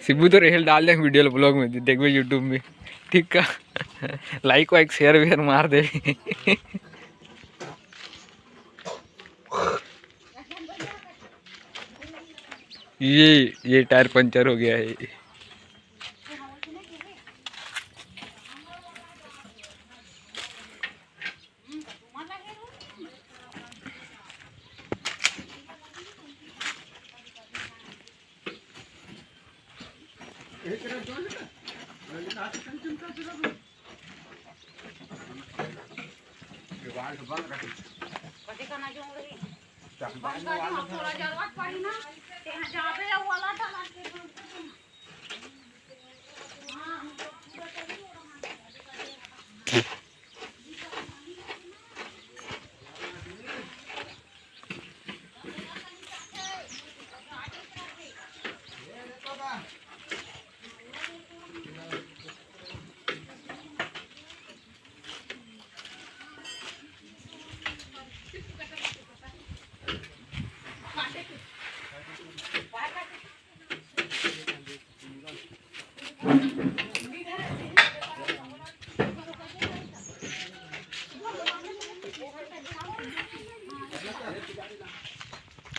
सिब्बू तो रेल डाल देंगे वीडियो ब्लॉग में, देख भाई यूट्यूब में, ठीक का। लाइक वाइक शेयर वेयर मार दे। ये टायर पंचर हो गया है।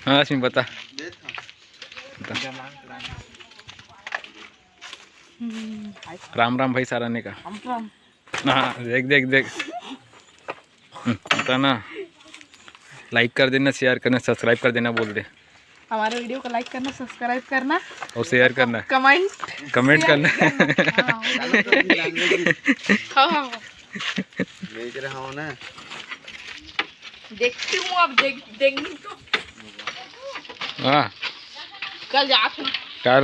हाँ लक्ष्मी बता। राम राम भाई साराने का। हाँ देख देख देख बता ना, लाइक कर देना, शेयर करना, सब्सक्राइब कर देना बोल दे। हमारे वीडियो को लाइक करना, सब्सक्राइब करना और शेयर करना, कमेंट करना। हाँ देख रहा हूँ ना, देखती हूँ अब देखेंगे तो। हाँ कल जाते क्या